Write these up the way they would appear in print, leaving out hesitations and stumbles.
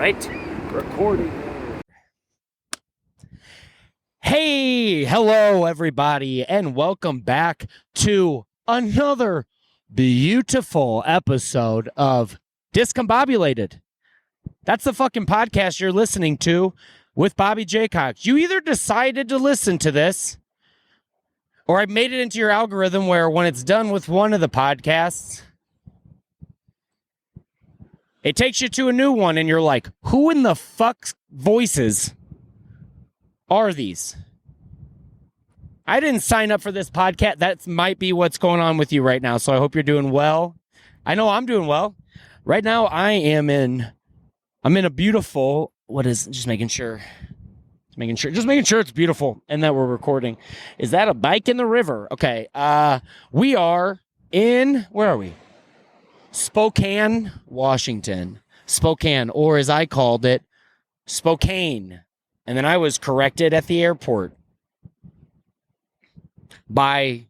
right, recording. Hey, hello everybody, and welcome back to another beautiful episode of Discombobulated. That's the fucking podcast you're listening to with Bobby Jaycox. You either decided to listen to this, or I made it into your algorithm where when it's done with one of the podcasts, it takes you to a new one and you're like, who in the fuck's voices are these? I didn't sign up for this podcast. That might be what's going on with you right now. So I hope you're doing well. I know I'm doing well. Right now I'm in a beautiful, just making sure it's beautiful and that we're recording. Is that a bike in the river? Okay. We are in, where are we? Spokane, Washington. Spokane, or as I called it, Spokane. And then I was corrected at the airport by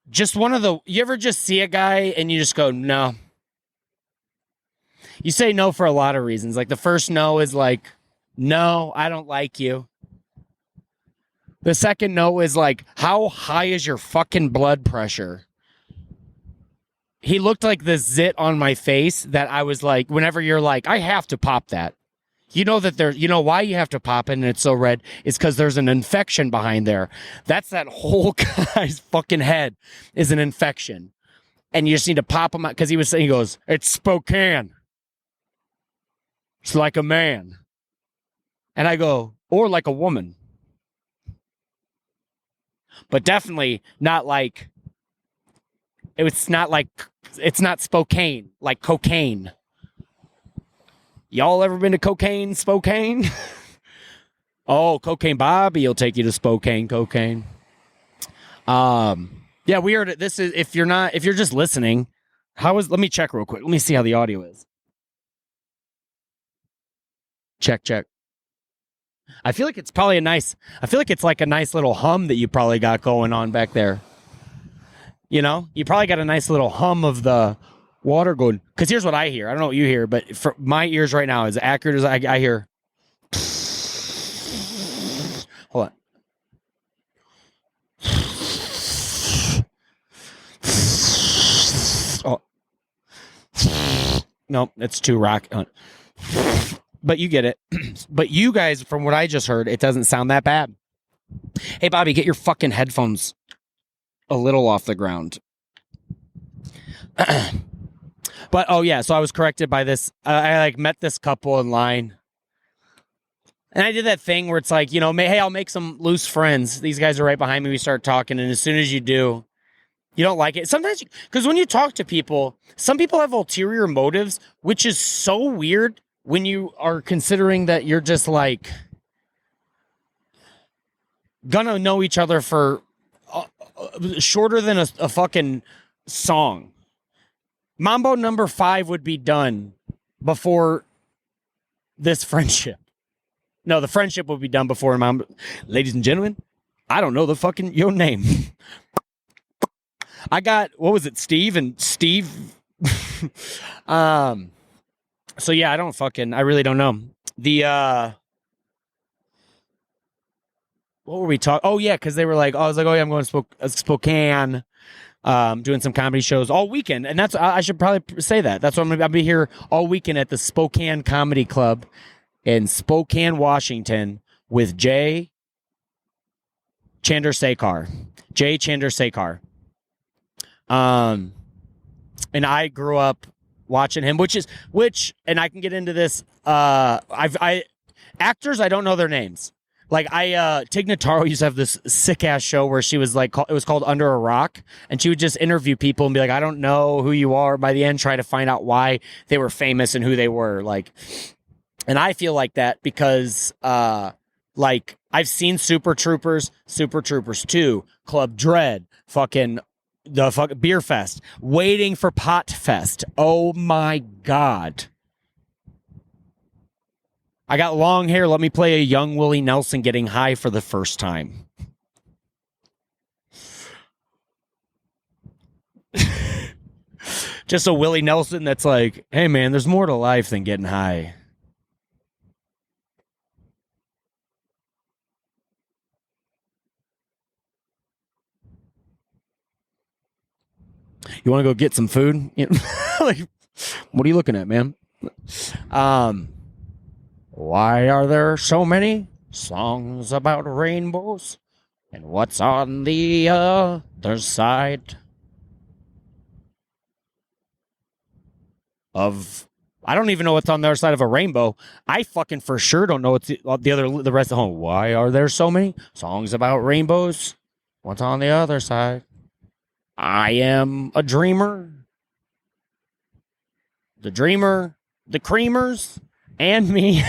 just one of the, you ever just see a guy and you just go, no. You say no for a lot of reasons. Like the first no is like, no, I don't like you. The second no is like, how high is your fucking blood pressure? He looked like the zit on my face that I was like, whenever you're like, I have to pop that. You know that you know why you have to pop it and it's so red? It's because there's an infection behind there. That's that whole guy's fucking head is an infection. And you just need to pop him out because he goes, it's Spokane. It's like a man. And I go, or like a woman. But definitely not like, it's not Spokane, like cocaine. Y'all ever been to Spokane? Oh, Cocaine Bobby will take you to Spokane, cocaine. Yeah, we heard it. This is, if you're just listening, let me check real quick. Let me see how the audio is. Check. I feel like it's like a nice little hum that you probably got going on back there. You know, you probably got a nice little hum of the water going. Because here's what I hear. I don't know what you hear, but for my ears right now, as accurate as I hear. Hold on. Oh. No, it's too rock. But you get it. But you guys, from what I just heard, it doesn't sound that bad. Hey, Bobby, get your fucking headphones a little off the ground. But, oh, yeah, so I was corrected by this. I, met this couple in line. And I did that thing where it's like, hey, I'll make some loose friends. These guys are right behind me. We start talking, and as soon as you do, you don't like it. Sometimes, because when you talk to people, some people have ulterior motives, which is so weird when you are considering that you're just, gonna know each other for shorter than a fucking song. Mambo number 5 would be done before this friendship. No, the friendship would be done before Mambo. Ladies and gentlemen, I don't know your name. I got, what was it, Steve and Steve? So yeah, I really don't know. What were we talking? Oh yeah, because they were like, I was like, oh yeah, I'm going to Spokane, doing some comedy shows all weekend, and I should probably say that. That's what I'll be here all weekend at the Spokane Comedy Club in Spokane, Washington, with Jay Chandrasekhar. Jay Chandrasekhar. And I grew up watching him, and I can get into this. Actors, I don't know their names. Like Tig Notaro used to have this sick ass show where she was like, it was called Under a Rock, and she would just interview people and be like, I don't know who you are. By the end, try to find out why they were famous and who they were. Like, and I feel like that because, I've seen Super Troopers 2, Club Dread, the fucking Beer Fest, Waiting for Pot Fest. Oh my God. I got long hair. Let me play a young Willie Nelson getting high for the first time. Just a Willie Nelson that's like, hey, man, there's more to life than getting high. You want to go get some food? Like, what are you looking at, man? Why are there so many songs about rainbows? And what's on the other side of... I don't even know what's on the other side of a rainbow. I fucking for sure don't know what's the rest of home. Why are there so many songs about rainbows? What's on the other side? I am a dreamer. The dreamer, the creamers, and me.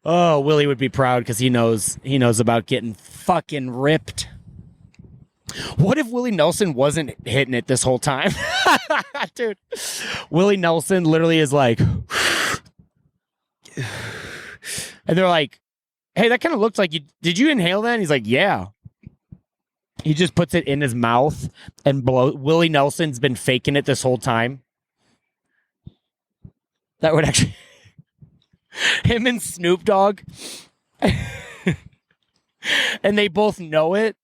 Oh, Willie would be proud because he knows about getting fucking ripped. What if Willie Nelson wasn't hitting it this whole time? Dude, Willie Nelson literally is like, and they're like, hey, that kind of looks like you, did you inhale that? And he's like, yeah. He just puts it in his mouth and Willie Nelson's been faking it this whole time. That would actually, him and Snoop Dogg, and they both know it.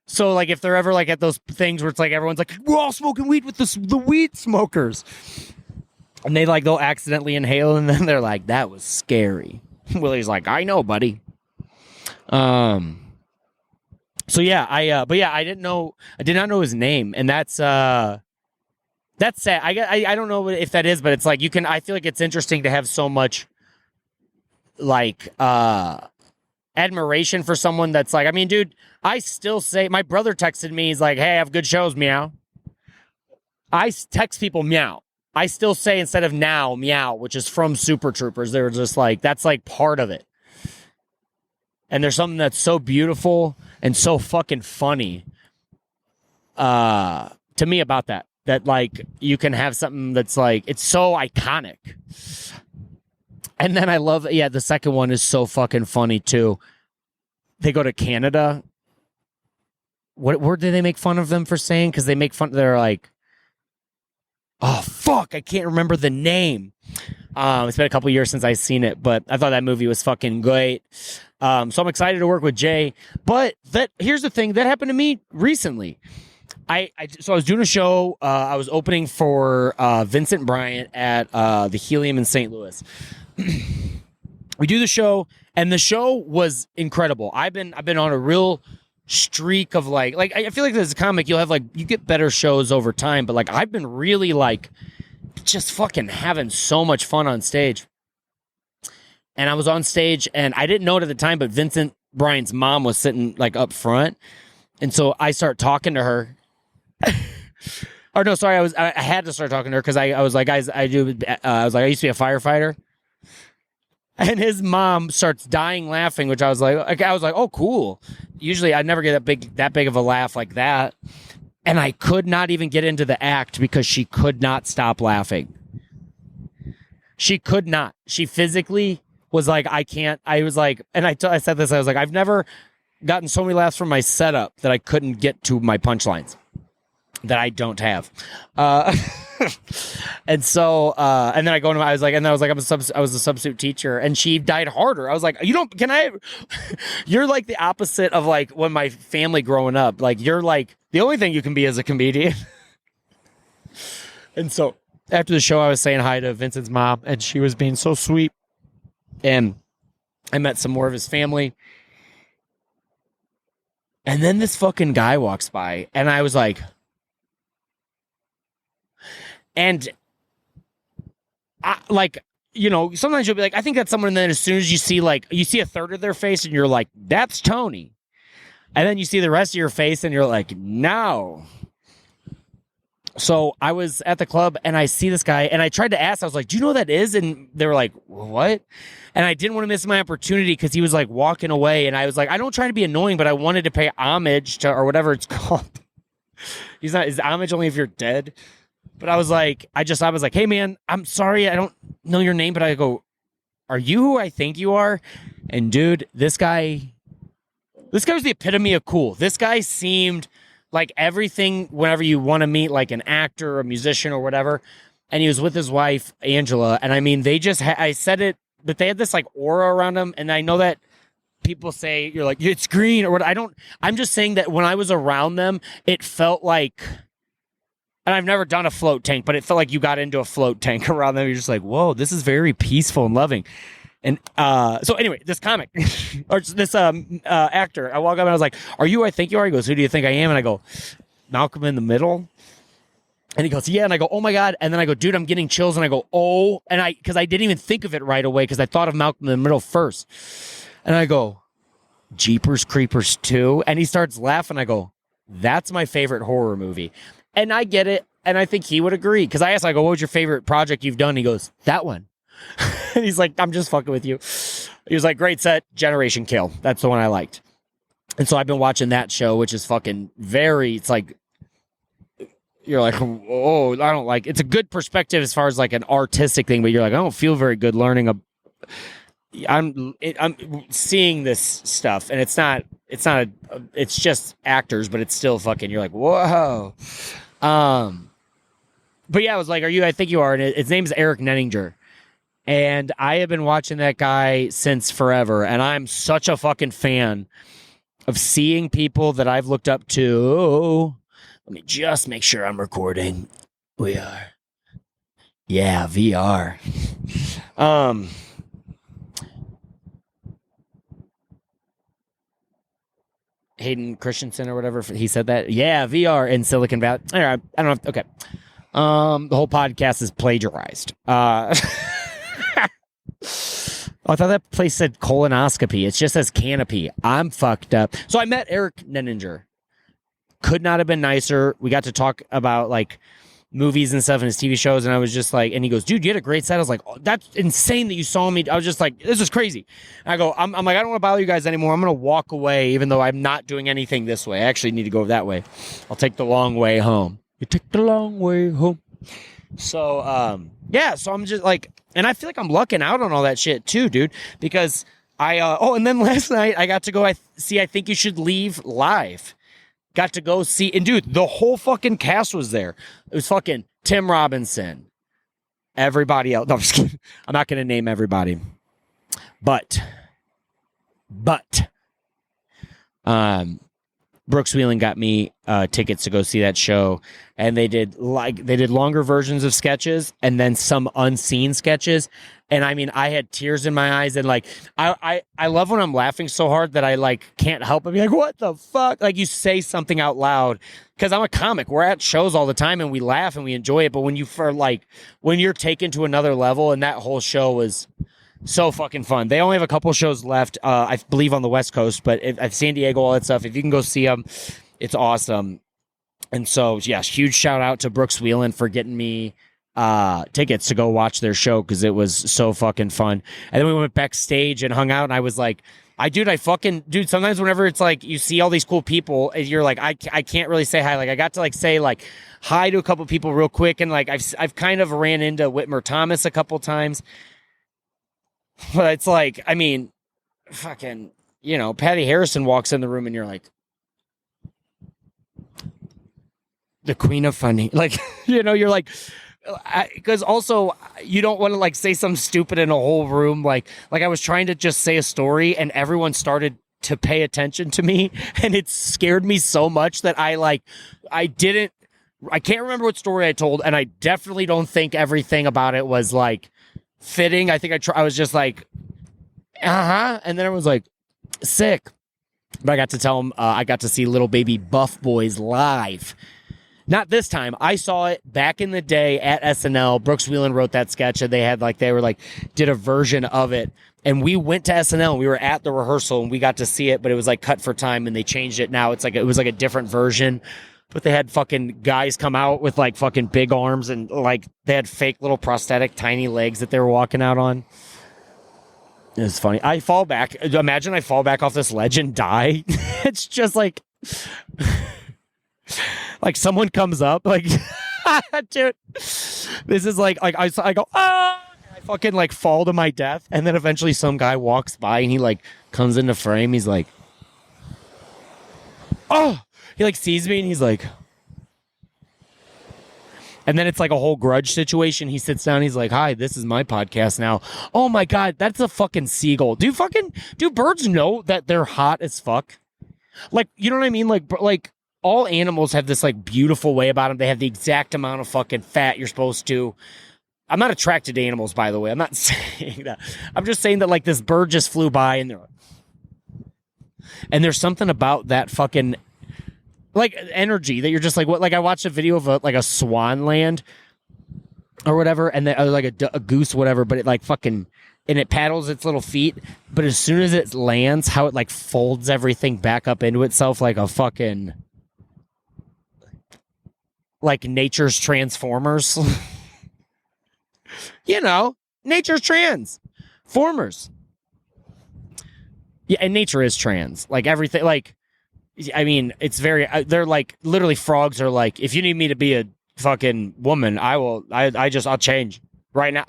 So, like, if they're ever, like, at those things where it's, like, everyone's like, we're all smoking weed with the weed smokers. And they, like, they'll accidentally inhale, and then they're like, that was scary. Willie's like, I know, buddy. So, yeah, I did not know his name. And that's sad. I don't know if that is, but it's like, I feel like it's interesting to have so much, like, admiration for someone that's like, I mean, dude, I still say, my brother texted me, he's like, hey, I have good shows, meow. I text people meow. I still say instead of now, meow, which is from Super Troopers. They're just like, that's like part of it. And there's something that's so beautiful and so fucking funny to me about that like you can have something that's like, it's so iconic. And then I love, the second one is so fucking funny too. They go to Canada. What word did they make fun of them for saying? Because they make fun, they're like, oh, fuck, I can't remember the name. It's been a couple years since I've seen it, but I thought that movie was fucking great. So I'm excited to work with Jay. But here's the thing, that happened to me recently. So I was doing a show. I was opening for Vincent Bryant at the Helium in St. Louis. We do the show, and the show was incredible. I've been on a real streak of like I feel like as a comic you'll have like, you get better shows over time, but like I've been really like just fucking having so much fun on stage. And I was on stage, and I didn't know it at the time, but Vincent Bryant's mom was sitting like up front, and so I start talking to her. Or no, sorry, I had to start talking to her because I was like, guys, I used to be a firefighter. And his mom starts dying laughing, which I was like, oh, cool. Usually I never get that big of a laugh like that. And I could not even get into the act because she could not stop laughing. She could not. She physically was like, I can't. I was like, and I said this, I was like, I've never gotten so many laughs from my setup that I couldn't get to my punchlines that I don't have. And so, and then I go to, I was like, I was a substitute teacher, and she died harder. I was like, you're like the opposite of like when my family growing up, like you're like the only thing you can be as a comedian. And so after the show, I was saying hi to Vincent's mom, and she was being so sweet. And I met some more of his family. And then this fucking guy walks by, and I was like, and sometimes you'll be like, I think that's someone, and then as soon as you see a third of their face, and you're like, that's Tony. And then you see the rest of your face, and you're like, no. So I was at the club, and I see this guy, and I tried to ask, I was like, do you know who that is? And they were like, what? And I didn't want to miss my opportunity because he was like walking away, and I was like, I don't try to be annoying, but I wanted to pay homage to, or whatever it's called. Is homage only if you're dead? But I was like, I was like, hey man, I'm sorry, I don't know your name, but I go, are you who I think you are? And dude, this guy was the epitome of cool. This guy seemed like everything whenever you want to meet like an actor or a musician or whatever. And he was with his wife, Angela. And I mean, they just, I said it, but they had this like aura around them. And I know that people say you're like, it's green or what. I'm just saying that when I was around them, it felt like, and I've never done a float tank, but it felt like you got into a float tank around them. You're just like, whoa, this is very peaceful and loving. And so anyway, this comic or this actor, I walk up and I was like, are you, I think you are? He goes, who do you think I am? And I go, Malcolm in the Middle. And he goes, yeah. And I go, oh my God. And then I go, dude, I'm getting chills. And I go, oh, and because I didn't even think of it right away because I thought of Malcolm in the Middle first. And I go, Jeepers Creepers 2. And he starts laughing. I go, that's my favorite horror movie. And I get it. And I think he would agree. Because I asked, I go, what was your favorite project you've done? He goes, that one. And he's like, I'm just fucking with you. He was like, great set, Generation Kill. That's the one I liked. And so I've been watching that show, which is fucking it's like, you're like, oh, I don't like, it's a good perspective as far as like an artistic thing, but you're like, I don't feel very good learning. I'm seeing this stuff and it's just actors, but it's still fucking, you're like, whoa. But yeah, I was like, I think you are. And his name's Eric Nenninger. And I have been watching that guy since forever. And I'm such a fucking fan of seeing people that I've looked up to. Let me just make sure I'm recording. We are. Yeah, VR. Hayden Christensen or whatever, he said that. Yeah, VR in Silicon Valley. All right, I don't know. Okay. The whole podcast is plagiarized. I thought that place said colonoscopy. It just says canopy. I'm fucked up. So I met Eric Nenninger. Could not have been nicer. We got to talk about like movies and stuff and his TV shows. And I was just like, and he goes, dude, you had a great set. I was like, oh, that's insane that you saw me. I was just like, this is crazy. And I go, I'm like, I don't want to bother you guys anymore. I'm going to walk away, even though I'm not doing anything this way. I actually need to go that way. I'll take the long way home. You take the long way home. So, yeah, so I'm just like, and I feel like I'm lucking out on all that shit too, dude, because and then last night I got to go see I Think You Should Leave live. Got to go see, and dude, the whole fucking cast was there. It was fucking Tim Robinson, everybody else. No, I'm just kidding. I'm not going to name everybody. But, Brooks Wheeling got me tickets to go see that show, and they did longer versions of sketches and then some unseen sketches. And I mean, I had tears in my eyes, and like I love when I'm laughing so hard that I like can't help but be like, what the fuck? Like you say something out loud because I'm a comic. We're at shows all the time and we laugh and we enjoy it. But when you're taken to another level, and that whole show was so fucking fun. They only have a couple shows left, I believe, on the West Coast, but at San Diego, all that stuff. If you can go see them, it's awesome. And so, yes, huge shout out to Brooks Wheelan for getting me tickets to go watch their show because it was so fucking fun. And then we went backstage and hung out, and I was like, dude, sometimes whenever it's like you see all these cool people, you're like, I can't really say hi. Like I got to like say like hi to a couple people real quick, and like I've kind of ran into Whitmer Thomas a couple times. But it's like, I mean, fucking, Patty Harrison walks in the room and you're like, the queen of funny. Like, you're like, because also you don't want to like say something stupid in a whole room. Like I was trying to just say a story and everyone started to pay attention to me, and it scared me so much that I can't remember what story I told. And I definitely don't think everything about it was like fitting. I think I was just like, and then I was like, sick. But I got to tell him I got to see Little Baby Buff Boys live. Not this time. I saw it back in the day at SNL. Brooks Wheelan wrote that sketch, and they did a version of it. And we went to SNL, and we were at the rehearsal, and we got to see it, but it was like cut for time, and they changed it. Now it was like a different version. But they had fucking guys come out with like fucking big arms, and like they had fake little prosthetic tiny legs that they were walking out on. It's funny. I fall back. Imagine I fall back off this ledge and die. It's just like, like someone comes up, like, dude, this is like I go, ah, I fucking like fall to my death, and then eventually some guy walks by and he like comes into frame. He's like, oh. He like sees me and he's like, and then it's like a whole grudge situation. He sits down. He's like, hi, this is my podcast now. Oh my God, that's a fucking seagull. Do birds know that they're hot as fuck? Like, you know what I mean? Like all animals have this like beautiful way about them. They have the exact amount of fucking fat you're supposed to. I'm not attracted to animals, by the way. I'm not saying that. I'm just saying that like this bird just flew by and there's something about that fucking like energy that you're just like, what? Like I watched a video of a swan land or whatever, and like a goose, whatever, but it like fucking, and it paddles its little feet, but as soon as it lands, how it like folds everything back up into itself like a fucking, like nature's Transformers. You know, nature's transformers. Yeah, and nature is trans. Like everything, like, I mean, it's very, they're like, literally frogs are like, if you need me to be a fucking woman, I'll change right now.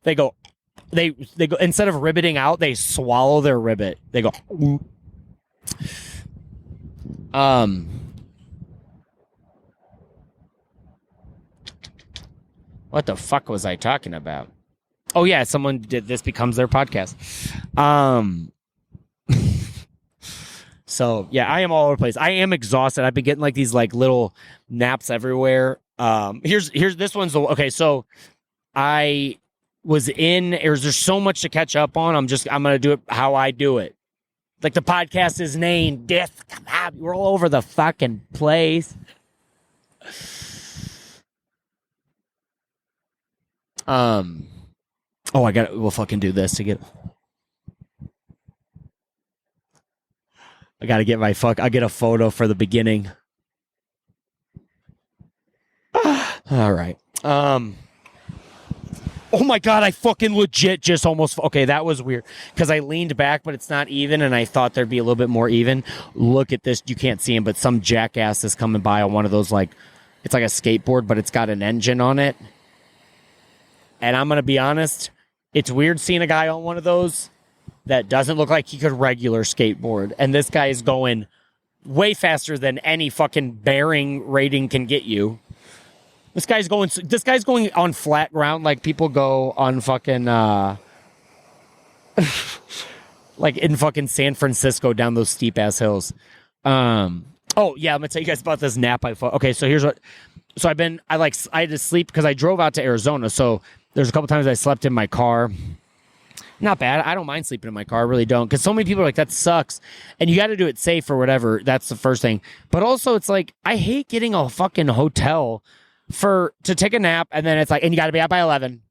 They go, instead of ribbiting out, they swallow their ribbit. They go, what the fuck was I talking about? Oh yeah, someone did this becomes their podcast. So yeah, I am all over the place. I am exhausted. I've been getting like these like little naps everywhere. Here's this one's okay. So I was there's so much to catch up on. I'm gonna do it how I do it. Like the podcast is named Death. We're all over the fucking place. We'll fucking do this to get. I gotta get I'll get a photo for the beginning. All right. Oh my God, I fucking legit just almost, okay, that was weird. Because I leaned back, but it's not even, and I thought there'd be a little bit more even. Look at this. You can't see him, but some jackass is coming by on one of those, like, it's like a skateboard, but it's got an engine on it. And I'm going to be honest, it's weird seeing a guy on one of those that doesn't look like he could regular skateboard. And this guy is going way faster than any fucking bearing rating can get you. This guy's going on flat ground like people go on fucking, like in fucking San Francisco down those steep ass hills. Oh yeah, I'm gonna tell you guys about this nap okay, so here's what. So I had to sleep because I drove out to Arizona. So there's a couple times I slept in my car. Not bad. I don't mind sleeping in my car. I really don't. Because so many people are like, that sucks. And you got to do it safe or whatever. That's the first thing. But also it's like, I hate getting a fucking hotel to take a nap. And then it's like, and you got to be out by 11.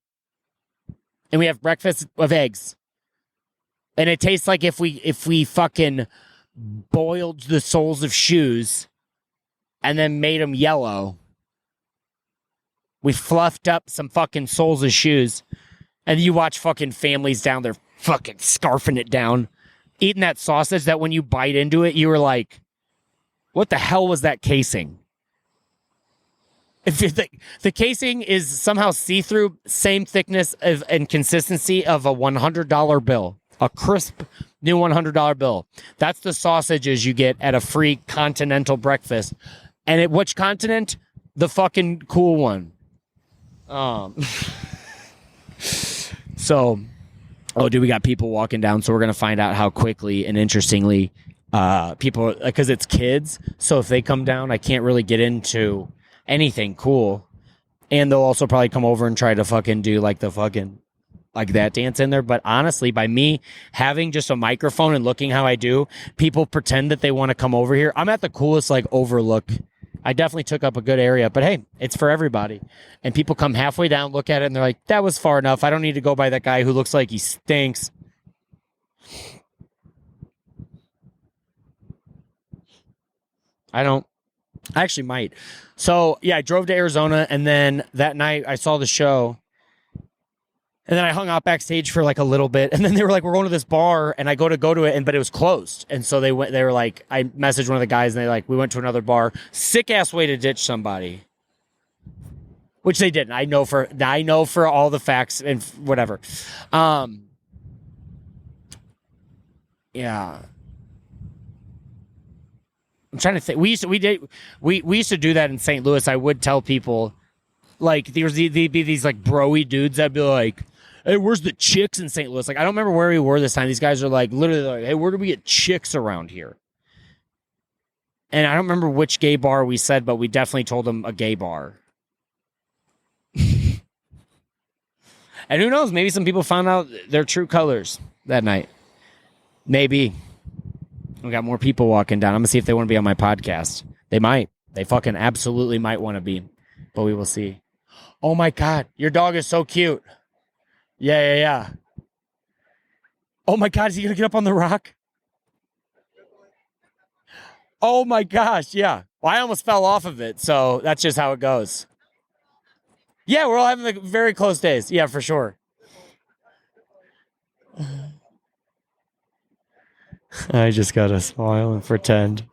And we have breakfast of eggs. And it tastes like if we fucking boiled the soles of shoes and then made them yellow. We fluffed up some fucking soles of shoes. And you watch fucking families down there fucking scarfing it down, eating that sausage that when you bite into it, you were like, what the hell was that casing? If the casing is somehow see-through, same thickness and consistency of a $100 bill, a crisp new $100 bill. That's the sausages you get at a free continental breakfast. And at which continent? The fucking cool one. So, dude, we got people walking down, so we're going to find out how quickly and interestingly people, because it's kids, so if they come down, I can't really get into anything cool. And they'll also probably come over and try to fucking do like the fucking, like that dance in there. But honestly, by me having just a microphone and looking how I do, people pretend that they want to come over here. I'm at the coolest, like, overlook. I definitely took up a good area, but hey, it's for everybody. And people come halfway down, look at it, and they're like, that was far enough. I don't need to go by that guy who looks like he stinks. I actually might. So, yeah, I drove to Arizona, and then that night I saw the show. And then I hung out backstage for like a little bit. And then they were like, we're going to this bar. And I go to it, but it was closed. And so they were like, I messaged one of the guys and we went to another bar. Sick ass way to ditch somebody. Which they didn't. I know for all the facts and whatever. Yeah. I'm trying to think. We used to do that in St. Louis. I would tell people, like, there'd be these like broy dudes that'd be like, hey, where's the chicks in St. Louis? Like, I don't remember where we were this time. These guys are like, literally like, hey, where do we get chicks around here? And I don't remember which gay bar we said, but we definitely told them a gay bar. And who knows? Maybe some people found out their true colors that night. Maybe. We got more people walking down. I'm going to see if they want to be on my podcast. They might. They fucking absolutely might want to be. But we will see. Oh my God. Your dog is so cute. Yeah. Oh my God. Is he going to get up on the rock? Oh my gosh. Yeah. Well, I almost fell off of it. So that's just how it goes. Yeah, we're all having like very close days. Yeah, for sure. I just gotta smile and pretend.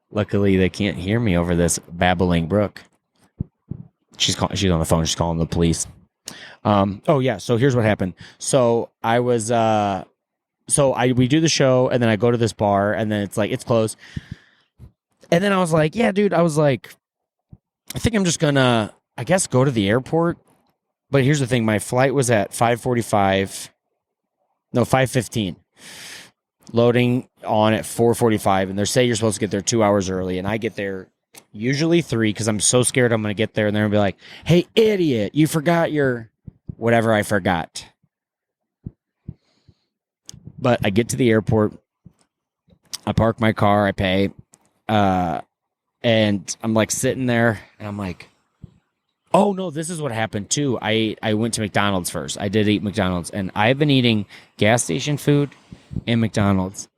Luckily, they can't hear me over this babbling brook. She's on the phone. She's calling the police. Oh yeah. So here's what happened. So I was we do the show, and then I go to this bar, and then it's like it's closed. And then I was like, yeah, dude. I was like, I think I'm just gonna, I guess, go to the airport. But here's the thing. My flight was at 5:15. Loading on at 4:45. And they say you're supposed to get there 2 hours early. And I get there usually 3 because I'm so scared I'm going to get there. And they're going to be like, hey, idiot, you forgot your whatever I forgot. But I get to the airport. I park my car. I pay. And I'm like sitting there, and I'm like, oh no, this is what happened too. I went to McDonald's first. I did eat McDonald's, and I've been eating gas station food and McDonald's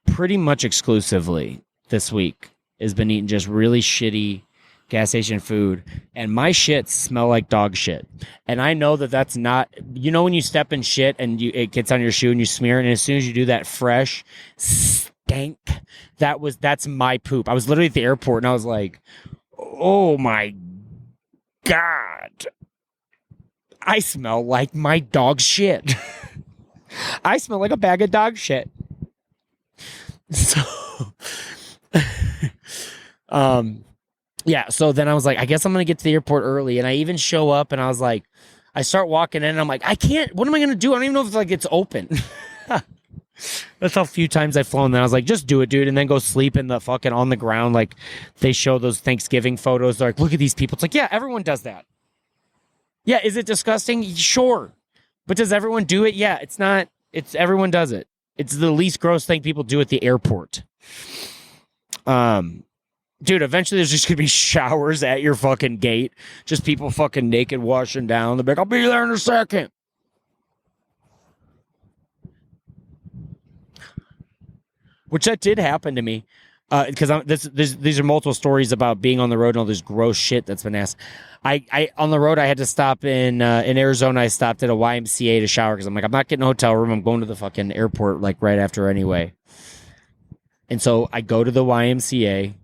pretty much exclusively this week. Has been eating just really shitty gas station food, and my shits smell like dog shit. And I know that that's not, you know, when you step in shit and it gets on your shoe and you smear it, and as soon as you do that fresh stank, that's my poop. I was literally at the airport, and I was like, oh my God, I smell like my dog shit. I smell like a bag of dog shit. So, yeah. So then I was like, I guess I'm going to get to the airport early. And I even show up, and I was like, I start walking in, and I'm like, I can't, what am I going to do? I don't even know if it's open. That's how few times I've flown. Then I was like, just do it, dude. And then go sleep in the fucking on the ground. Like they show those Thanksgiving photos. They're like, look at these people. It's like, yeah, everyone does that. Yeah. Is it disgusting? Sure. But does everyone do it? Yeah, it's not. Everyone does it. It's the least gross thing people do at the airport. Dude, eventually there's just gonna be showers at your fucking gate. Just people fucking naked washing down. They're like, I'll be there in a second. Which that did happen to me. Because these are multiple stories about being on the road and all this gross shit that's been asked. I on the road, I had to stop in Arizona. I stopped at a YMCA to shower because I'm like, I'm not getting a hotel room. I'm going to the fucking airport like right after anyway. And so I go to the YMCA.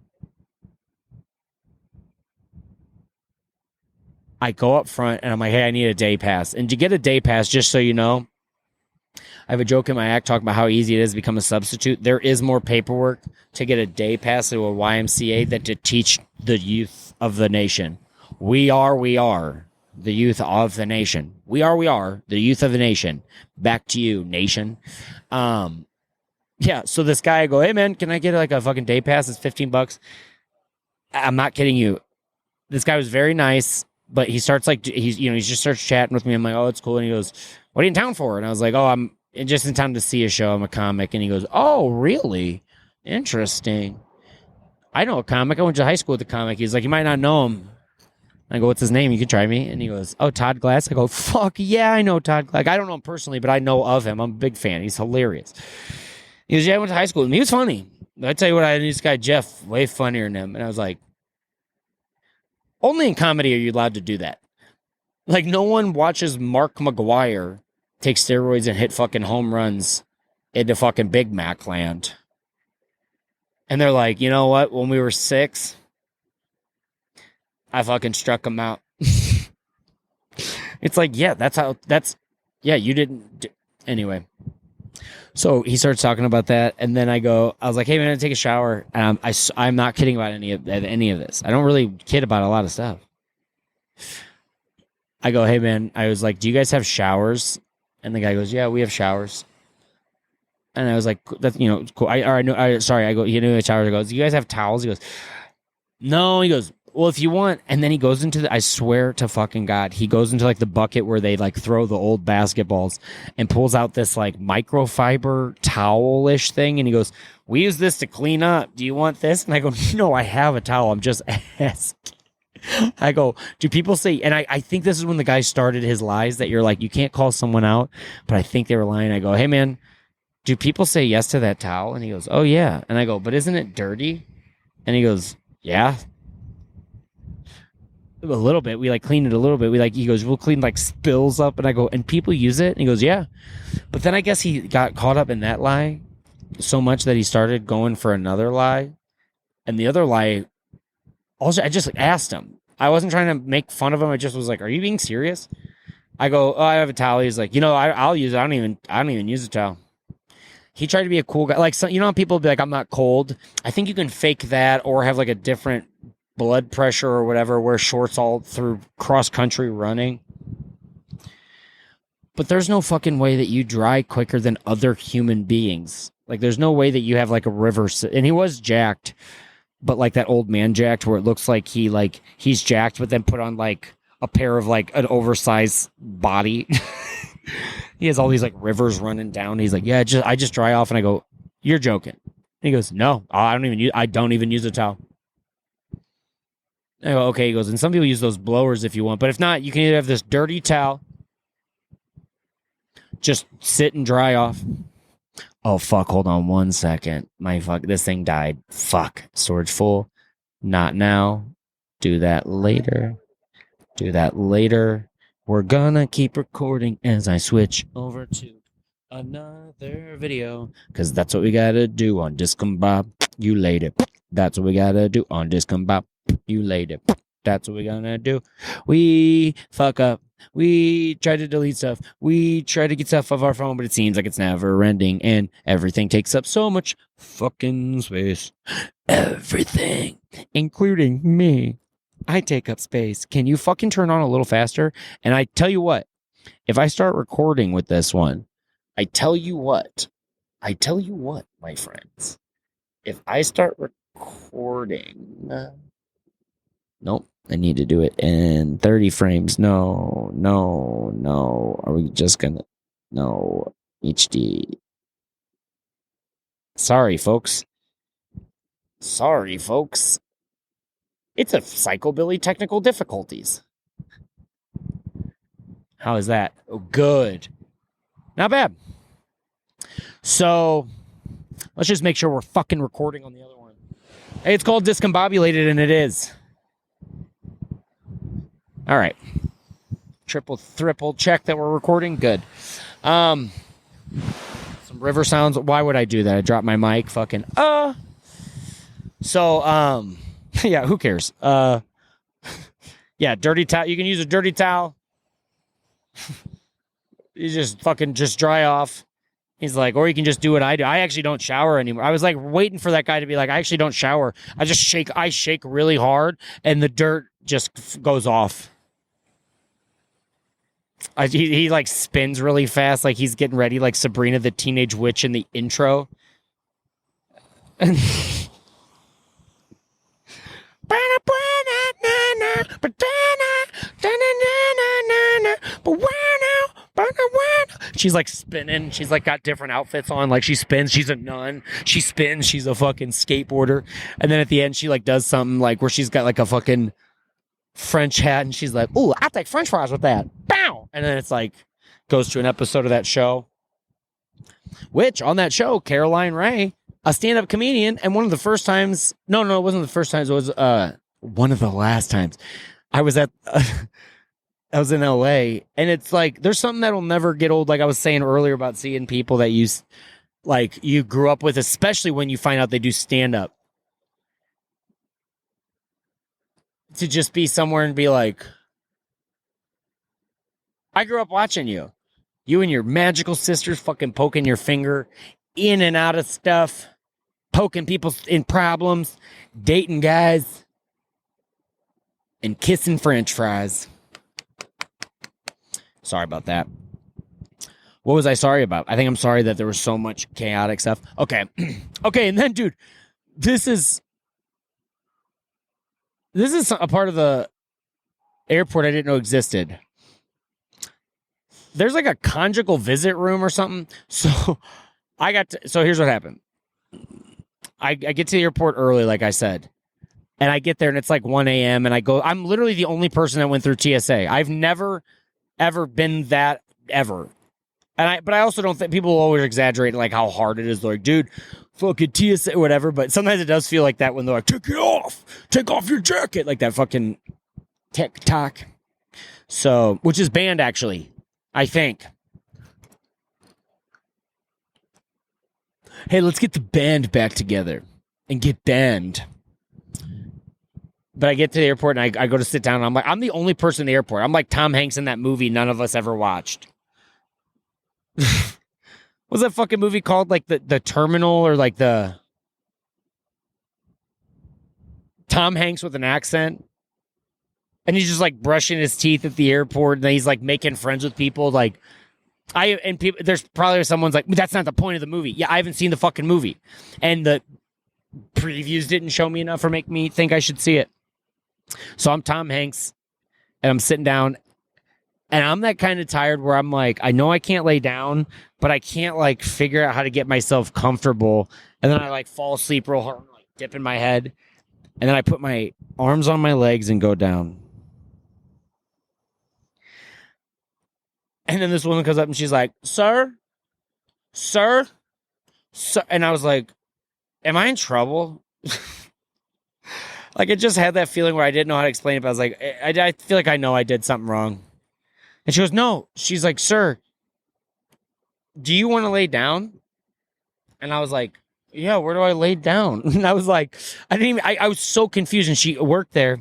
I go up front, and I'm like, hey, I need a day pass. And to get a day pass, just so you know, I have a joke in my act talking about how easy it is to become a substitute. There is more paperwork to get a day pass to a YMCA than to teach the youth of the nation. We are the youth of the nation. We are the youth of the nation. Back to you, nation. Yeah, so this guy, I go, hey man, can I get like a fucking day pass? It's $15. I'm not kidding you. This guy was very nice, but he starts like, he just starts chatting with me. I'm like, oh, it's cool. And he goes, what are you in town for? And I was like, oh, I'm just in time to see a show. I'm a comic. And he goes, oh, really? Interesting. I know a comic. I went to high school with a comic. He's like, you might not know him. I go, what's his name? You can try me. And he goes, oh, Todd Glass. I go, fuck yeah, I know Todd Glass. I don't know him personally, but I know of him. I'm a big fan. He's hilarious. He goes, yeah, I went to high school with him. He was funny. I tell you what, I knew this guy, Jeff, way funnier than him. And I was like, only in comedy are you allowed to do that. Like, no one watches Mark McGuire take steroids and hit fucking home runs into fucking Big Mac land. And they're like, you know what? When we were 6, I fucking struck him out. It's like, yeah, you didn't. Anyway. So he starts talking about that, and then I was like, "Hey man, I take a shower." And I'm not kidding about any of this. I don't really kid about a lot of stuff. I go, "Hey man," I was like, "Do you guys have showers?" And the guy goes, "Yeah, we have showers." And I was like, "That's cool." I know. Sorry. I go, "You know the showers?" I go, "Do you guys have towels?" He goes, "No." He goes, "Well, if you want," and then he goes into I swear to fucking God, he goes into like the bucket where they like throw the old basketballs and pulls out this like microfiber towel-ish thing. And he goes, "We use this to clean up. Do you want this?" And I go, "No, I have a towel. I'm just asking." I go, "Do people say," and I think this is when the guy started his lies that you're like, you can't call someone out, but I think they were lying. I go, "Hey man, do people say yes to that towel?" And he goes, "Oh yeah." And I go, "But isn't it dirty?" And he goes, "Yeah. A little bit. We like clean it a little bit. He goes, "We'll clean like spills up." And I go, "And people use it?" And he goes, "Yeah." But then I guess he got caught up in that lie so much that he started going for another lie. And the other lie, also, I just asked him. I wasn't trying to make fun of him. I just was like, "Are you being serious?" I go, "Oh, I have a towel." He's like, "I'll use it. I don't even use a towel." He tried to be a cool guy. Like, so, how people be like, "I'm not cold." I think you can fake that or have like a different blood pressure or whatever, wear shorts all through cross country running. But there's no fucking way that you dry quicker than other human beings. Like, there's no way that you have like a river. And he was jacked, but like that old man jacked where it looks like he's jacked, but then put on like a pair of like an oversized body. He has all these like rivers running down. He's like, "Yeah, I just dry off." And I go, "You're joking." And he goes, "No, I don't even use a towel." I go, "Okay." He goes, "And some people use those blowers if you want, but if not, you can either have this dirty towel, just sit and dry off." Oh fuck! Hold on 1 second. This thing died. Fuck. Storage full. Not now. Do that later. Do that later. We're gonna keep recording as I switch over to another video, because that's what we gotta do on Discombobulated. That's what we gotta do on Discombobulated. That's what we're gonna do. We fuck up. We try to delete stuff. We try to get stuff off our phone, but it seems like it's never ending, and everything takes up so much fucking space. Everything, including me. I take up space. Can you fucking turn on a little faster? And I tell you what, if I start recording with this one, I tell you what, my friends, if I start recording, nope, I need to do it in 30 frames. No. Are we just gonna, no, HD. Sorry, folks. It's a psychobilly technical difficulties. How is that? Oh, good. Not bad. So let's just make sure we're fucking recording on the other one. Hey, it's called Discombobulated, and it is. All right. Triple check that we're recording. Good. Some river sounds. Why would I do that? I dropped my mic. Fucking. So, yeah, who cares? Yeah, dirty towel. You can use a dirty towel. You just dry off. He's like, or you can just do what I do. I actually don't shower anymore. I was like waiting for that guy to be like, I actually don't shower. I shake really hard, and the dirt just goes off. He like spins really fast, like he's getting ready, like Sabrina the Teenage Witch in the intro. She's like spinning. She's like got different outfits on. Like she spins. She's a nun. She spins. She's a fucking skateboarder. And then at the end, she like does something like where she's got like a fucking French hat, and she's like, "Ooh, I take French fries with that." Bow. And then it's like goes to an episode of that show. Which on that show, Caroline Rhea, a stand-up comedian, and one of the first times. No, it wasn't the first times. It was one of the last times. I was at. I was in LA, and it's like there's something that'll never get old. Like I was saying earlier about seeing people that you grew up with, especially when you find out they do stand-up. To just be somewhere and be like, I grew up watching you. You and your magical sisters fucking poking your finger in and out of stuff, poking people in problems, dating guys, and kissing French fries. Sorry about that. What was I sorry about? I think I'm sorry that there was so much chaotic stuff. Okay. Okay, and then, dude, this is a part of the airport I didn't know existed. There's like a conjugal visit room or something. So so here's what happened. I get to the airport early, like I said. And I get there and it's like 1 a.m. and I'm literally the only person that went through TSA. I've never, ever been that ever. But I also don't think people always exaggerate like how hard it is. They're like, dude, fucking TSA or whatever. But sometimes it does feel like that when they're like, take off your jacket. Like that fucking TikTok. So, which is banned actually, I think. Hey, let's get the band back together and get banned. But I get to the airport and I go to sit down and I'm like, I'm the only person in the airport. I'm like Tom Hanks in that movie none of us ever watched. What's that fucking movie called? Like the Terminal or like the Tom Hanks with an accent? And he's just like brushing his teeth at the airport and then he's like making friends with people. Like there's probably someone's like, that's not the point of the movie. Yeah, I haven't seen the fucking movie. And the previews didn't show me enough or make me think I should see it. So I'm Tom Hanks and I'm sitting down and I'm that kind of tired where I'm like, I know I can't lay down, but I can't like figure out how to get myself comfortable. And then I like fall asleep real hard, like dipping my head. And then I put my arms on my legs and go down. And then this woman comes up and she's like, sir. And I was like, am I in trouble? Like, I just had that feeling where I didn't know how to explain it, but I was like, I feel like I know I did something wrong. And she goes, no. She's like, sir, do you want to lay down? And I was like, yeah, where do I lay down? And I was like, I was so confused. And she worked there.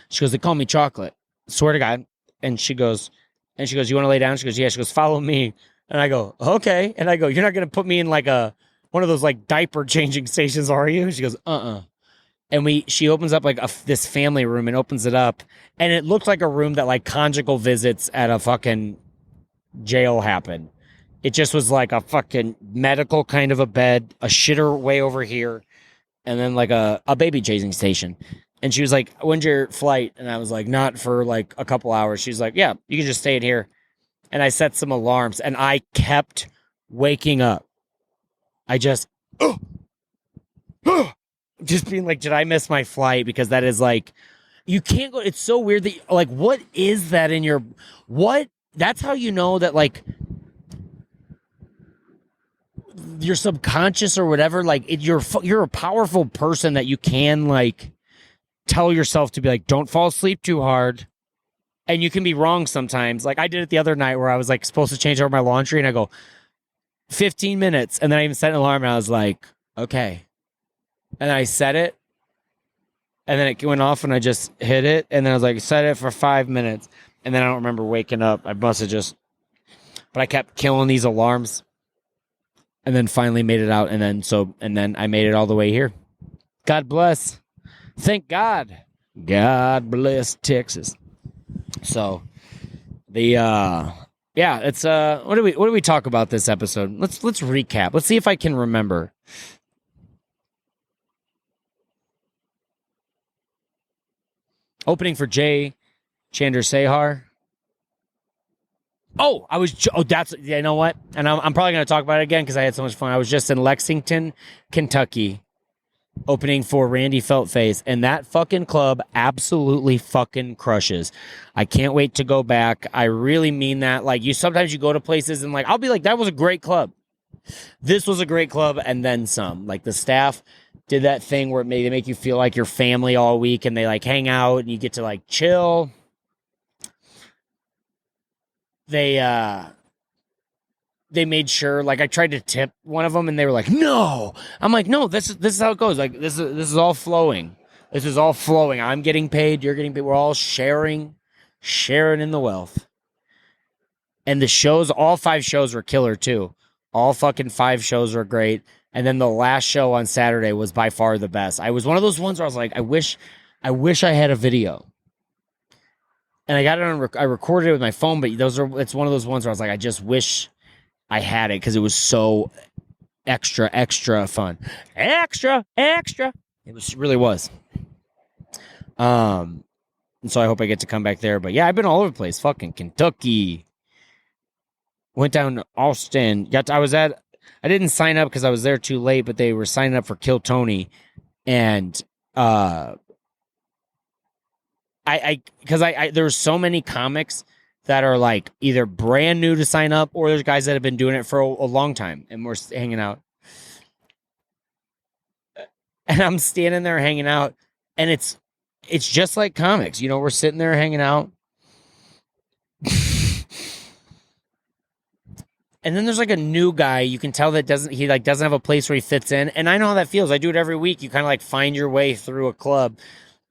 She goes, they call me Chocolate. Swear to God. And she goes, you want to lay down? She goes, yeah. She goes, follow me. And I go, okay. And I go, you're not going to put me in like one of those like diaper changing stations, are you? She goes, And she opens up like this family room and opens it up. And it looked like a room that like conjugal visits at a fucking jail happen. It just was like a fucking medical kind of a bed, a shitter way over here, and then like a baby chasing station. And she was like, when's your flight? And I was like, not for like a couple hours. She's like, yeah, you can just stay in here. And I set some alarms and I kept waking up. I just being like, did I miss my flight? Because that is like, you can't go. It's so weird that like, what is that in your, that's how you know that like your subconscious or whatever, like you're a powerful person that you can like tell yourself to be like, don't fall asleep too hard. And you can be wrong sometimes. Like I did it the other night where I was like supposed to change over my laundry and I go 15 minutes. And then I even set an alarm and I was like, okay. And I set it and then it went off and I just hit it. And then I was like, set it for 5 minutes. And then I don't remember waking up. I must have but I kept killing these alarms and then finally made it out. And then I made it all the way here. God bless. Thank God. God bless Texas. So it's what do we talk about this episode? Let's recap. Let's see if I can remember. Opening for Jay Chandrasekhar. That's, you know what? And I'm probably going to talk about it again because I had so much fun. I was just in Lexington, Kentucky, opening for Randy Feltface, and that fucking club absolutely fucking crushes. I can't wait to go back. I really mean that. Like, sometimes you go to places and like, I'll be like, that was a great club. This was a great club, and then some. Like, the staff did that thing where they make you feel like your family all week, and they like hang out, and you get to like chill. They made sure, like, I tried to tip one of them, and they were like, no. I'm like, no, this is how it goes. Like, this is all flowing. This is all flowing. I'm getting paid. You're getting paid. We're all sharing in the wealth. And the shows, all 5 shows were killer too. All fucking 5 shows were great. And then the last show on Saturday was by far the best. I was one of those ones where I was like, I wish I had a video. And I got it on, I recorded it with my phone, but it's one of those ones where I was like, I just wish I had it because it was so extra fun. Extra. It really was. And so I hope I get to come back there. But yeah, I've been all over the place. Fucking Kentucky. Went down to Austin. I didn't sign up because I was there too late, but they were signing up for Kill Tony. And there were so many comics that are like either brand new to sign up or there's guys that have been doing it for a long time and we're hanging out. And I'm standing there hanging out and it's just like comics. You know, we're sitting there hanging out. And then there's like a new guy. You can tell that doesn't have a place where he fits in. And I know how that feels. I do it every week. You kind of like find your way through a club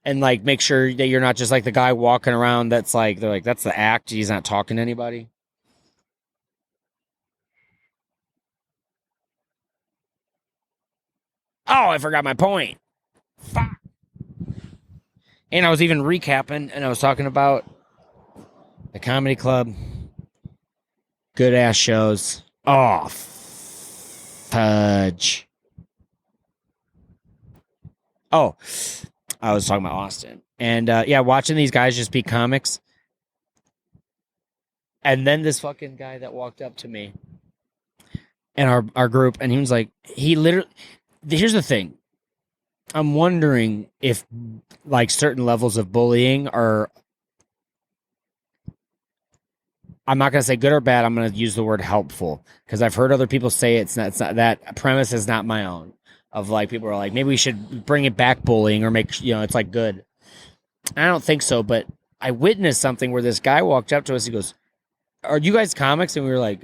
and like make sure that you're not just like the guy walking around that's like, they're like, that's the act. He's not talking to anybody. Oh, I forgot my point. Fuck. And I was even recapping and I was talking about the comedy club. Good ass shows. Oh, fudge. Oh, I was talking about Austin. And yeah, watching these guys just be comics. And then this fucking guy that walked up to me and our group, and he was like, here's the thing. I'm wondering if like certain levels of bullying are, I'm not going to say good or bad. I'm going to use the word helpful because I've heard other people say it's not that premise is not my own of like, people are like, maybe we should bring it back bullying or make, it's like good. I don't think so, but I witnessed something where this guy walked up to us. He goes, "Are you guys comics?" And we were like,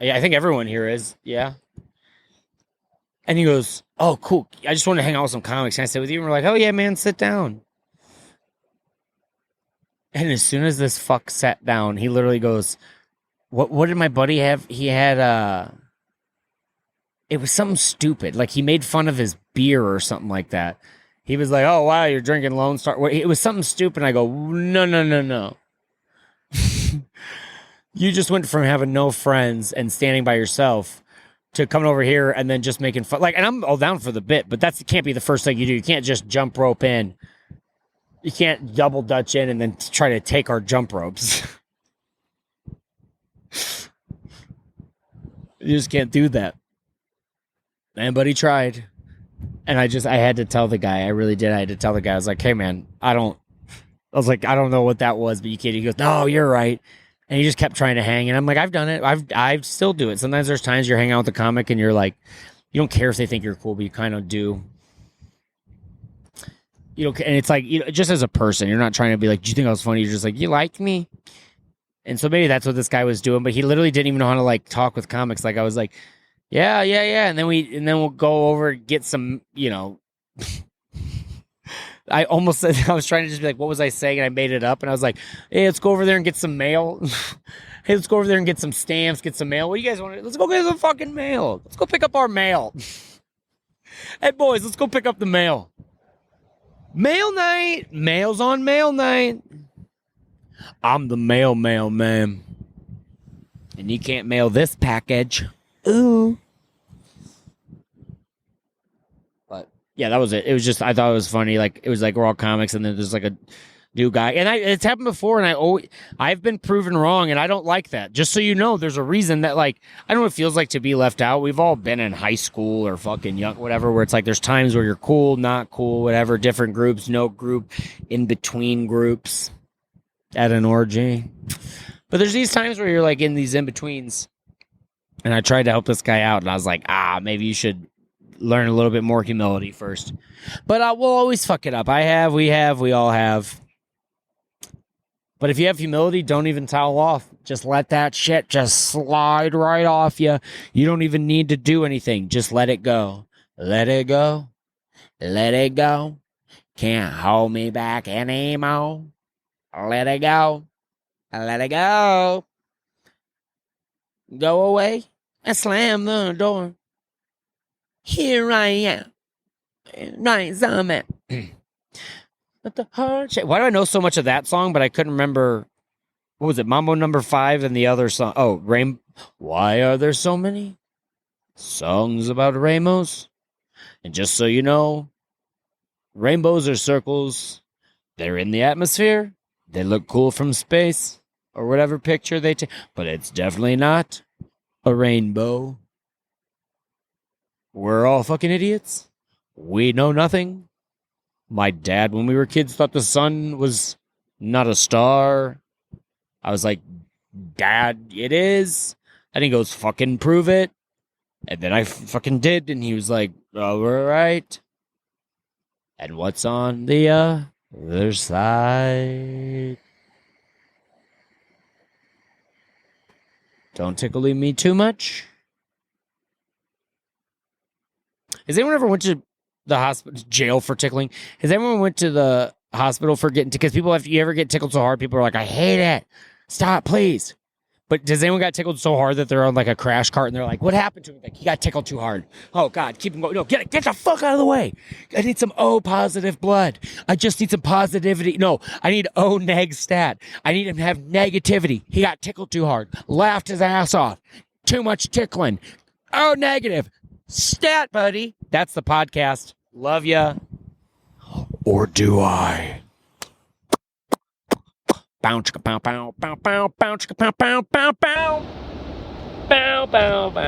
"Yeah, I think everyone here is." Yeah. And he goes, "Oh, cool. I just want to hang out with some comics. Can I sit with you?" And we're like, "Oh yeah, man, sit down." And as soon as this fuck sat down, he literally goes, What did my buddy have? He had it was something stupid. Like he made fun of his beer or something like that. He was like, "Oh wow, you're drinking Lone Star." It was something stupid. And I go, No. You just went from having no friends and standing by yourself to coming over here and then just making fun. Like, and I'm all down for the bit, but that can't be the first thing you do. You can't just jump rope in. You can't double dutch in and then try to take our jump ropes. You just can't do that. But he tried. And I had to tell the guy. I really did. I had to tell the guy. I was like, "Hey, man, I don't know what that was, but you can't." He goes, "No, you're right." And he just kept trying to hang. And I'm like, I've done it. I still do it. Sometimes there's times you're hanging out with a comic and you're like, you don't care if they think you're cool, but you kind of do. And it's like, just as a person, you're not trying to be like, "Do you think I was funny?" You're just like, "You like me?" And so maybe that's what this guy was doing, but he literally didn't even know how to like talk with comics. Like I was like, yeah. And then we'll go over and get some, I almost said, I was trying to just be like, what was I saying? And I made it up. And I was like, "Hey, let's go over there and get some mail." "Hey, let's go over there and get some stamps, get some mail. What do you guys want? Let's go get some fucking mail. Let's go pick up our mail." "Hey, boys, let's go pick up the mail." Mail night. Mail's on mail night. I'm the man. And you can't mail this package. Ooh. But yeah, that was it. It was just, I thought it was funny. Like, it was like we're all comics and then there's like a new guy. And it's happened before and I've been proven wrong and I don't like that. Just so you know, there's a reason that like, I don't know what it feels like to be left out. We've all been in high school or fucking young, whatever, where it's like there's times where you're cool, not cool, whatever, different groups, no group, in between groups at an orgy. But there's these times where you're like in these in-betweens. And I tried to help this guy out and I was like, maybe you should learn a little bit more humility first. But we'll always fuck it up. We all have. But if you have humility, don't even towel off. Just let that shit just slide right off you. You don't even need to do anything. Just let it go. Let it go. Let it go. Can't hold me back anymore. Let it go. Let it go. Go away. I slam the door. Here I am. Right on it. But the heart. Why do I know so much of that song, but I couldn't remember. What was it? Mambo number 5 and the other song. Oh, Why are there so many songs about rainbows? And just so you know, rainbows are circles. They're in the atmosphere. They look cool from space or whatever picture they take, but it's definitely not a rainbow. We're all fucking idiots. We know nothing. My dad, when we were kids, thought the sun was not a star. I was like, Dad, it is. And he goes, fucking prove it. And then I fucking did. And he was like, all right. And what's on the other side? Don't tickle me too much. Has anyone ever went to the hospital, jail for tickling? Has anyone went to the hospital for getting, because people, if you ever get tickled so hard, people are like, I hate it. Stop, please. But does anyone got tickled so hard that they're on like a crash cart and they're like, what happened to him? Like, he got tickled too hard. Oh God, keep him going. No, get the fuck out of the way. I need some O positive blood. I just need some positivity. No, I need O neg stat. I need him to have negativity. He got tickled too hard. Laughed his ass off. Too much tickling. O negative. Stat, buddy. That's the podcast. Love ya. Or do I? Bow chicka pow pow pow pow pow chicka pow pow pow pow pow pow pow.